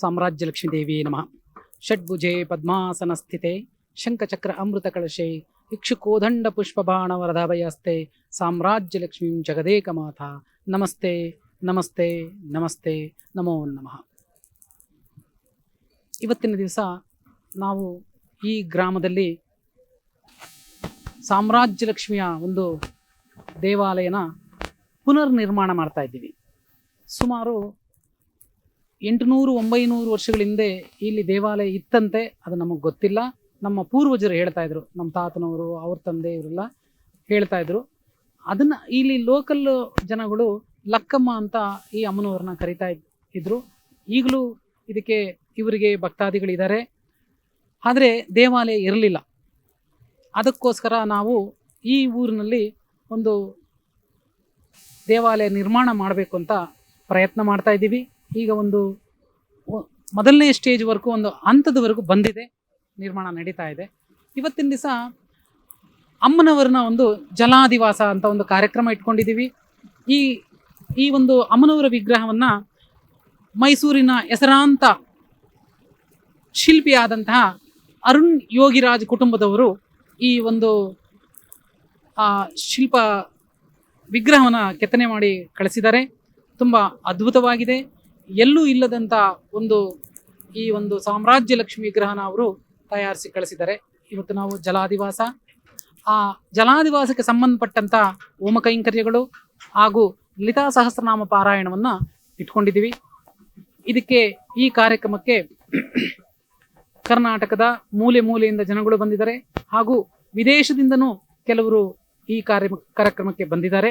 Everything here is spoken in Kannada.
ಸಾಮ್ರಾಜ್ಯ ಲಕ್ಷ್ಮೀ ದೇವಿಯೇ ನಮಃ. ಷಡ್ಭುಜೆ ಪದ್ಮಾಸನ ಸ್ಥಿತೆ ಶಂಖಚಕ್ರ ಅಮೃತ ಕಳಶೆ ಇಕ್ಷುಕೋದಂಡ ಪುಷ್ಪಬಾಣ ವರದಾಭಯಸ್ತೆ ಸಾಮ್ರಾಜ್ಯ ಲಕ್ಷ್ಮೀ ಜಗದೇಕ ಮಾತಾ. ನಮಸ್ತೆ ನಮಸ್ತೆ ನಮಸ್ತೆ ನಮೋ ನಮಃ. ಇವತ್ತಿನ ದಿವಸ ನಾವು ಈ ಗ್ರಾಮದಲ್ಲಿ ಸಾಮ್ರಾಜ್ಯ ಲಕ್ಷ್ಮಿಯ ಒಂದು ದೇವಾಲಯನ ಪುನರ್ ನಿರ್ಮಾಣ ಮಾಡ್ತಾ ಇದ್ದೀವಿ. ಸುಮಾರು 800-900 ವರ್ಷಗಳ ಹಿಂದೆ ಇಲ್ಲಿ ದೇವಾಲಯ ಇತ್ತಂತೆ. ಅದು ನಮಗೆ ಗೊತ್ತಿಲ್ಲ. ನಮ್ಮ ಪೂರ್ವಜರು ಹೇಳ್ತಾ ಇದ್ರು, ನಮ್ಮ ತಾತನವರು, ಅವ್ರ ತಂದೆ ಇವರೆಲ್ಲ ಹೇಳ್ತಾ ಇದ್ರು. ಅದನ್ನ ಇಲ್ಲಿ ಲೋಕಲ್ ಜನಗಳು ಲಕ್ಕಮ್ಮ ಅಂತ ಈ ಅಮ್ಮನವ್ರನ್ನ ಕರಿತಾ ಇದ್ರು. ಈಗಲೂ ಇದಕ್ಕೆ ಇವರಿಗೆ ಭಕ್ತಾದಿಗಳಿದ್ದಾರೆ. ಆದರೆ ದೇವಾಲಯ ಇರಲಿಲ್ಲ. ಅದಕ್ಕೋಸ್ಕರ ನಾವು ಈ ಊರಿನಲ್ಲಿ ಒಂದು ದೇವಾಲಯ ನಿರ್ಮಾಣ ಮಾಡಬೇಕು ಅಂತ ಪ್ರಯತ್ನ ಮಾಡ್ತಾ ಇದ್ದೀವಿ. ಈಗ ಒಂದು ಮೊದಲನೇ ಸ್ಟೇಜ್ವರೆಗೂ ಒಂದು ಹಂತದವರೆಗೂ ಬಂದಿದೆ, ನಿರ್ಮಾಣ ನಡೀತಾ ಇದೆ. ಇವತ್ತಿನ ದಿವಸ ಅಮ್ಮನವರನ್ನ ಒಂದು ಜಲಾದಿವಾಸ ಅಂತ ಒಂದು ಕಾರ್ಯಕ್ರಮ ಇಟ್ಕೊಂಡಿದ್ದೀವಿ. ಈ ಒಂದು ಅಮ್ಮನವರ ವಿಗ್ರಹವನ್ನು ಮೈಸೂರಿನ ಹೆಸರಾಂತ ಶಿಲ್ಪಿಯಾದಂತಹ ಅರುಣ್ ಯೋಗಿರಾಜ್ ಕುಟುಂಬದವರು ಈ ಒಂದು ಶಿಲ್ಪ ವಿಗ್ರಹವನ್ನು ಕೆತ್ತನೆ ಮಾಡಿ ಕಳಿಸಿದ್ದಾರೆ. ತುಂಬ ಅದ್ಭುತವಾಗಿದೆ. ಎಲ್ಲೂ ಇಲ್ಲದಂಥ ಈ ಒಂದು ಸಾಮ್ರಾಜ್ಯ ಲಕ್ಷ್ಮಿ ವಿಗ್ರಹನ ಅವರು ತಯಾರಿಸಿ ಕಳಿಸಿದ್ದಾರೆ. ಇವತ್ತು ನಾವು ಜಲಾದಿವಾಸ, ಆ ಜಲಾದಿವಾಸಕ್ಕೆ ಸಂಬಂಧಪಟ್ಟಂಥ ಹೋಮಕೈಂಕರ್ಯಗಳು ಹಾಗೂ ಲಲಿತಾ ಸಹಸ್ರನಾಮ ಪಾರಾಯಣವನ್ನು ಇಟ್ಕೊಂಡಿದ್ದೀವಿ. ಇದಕ್ಕೆ ಈ ಕಾರ್ಯಕ್ರಮಕ್ಕೆ ಕರ್ನಾಟಕದ ಮೂಲೆ ಮೂಲೆಯಿಂದ ಜನಗಳು ಬಂದಿದ್ದಾರೆ ಹಾಗೂ ವಿದೇಶದಿಂದನೂ ಕೆಲವರು ಈ ಕಾರ್ಯಕ್ರಮಕ್ಕೆ ಬಂದಿದ್ದಾರೆ.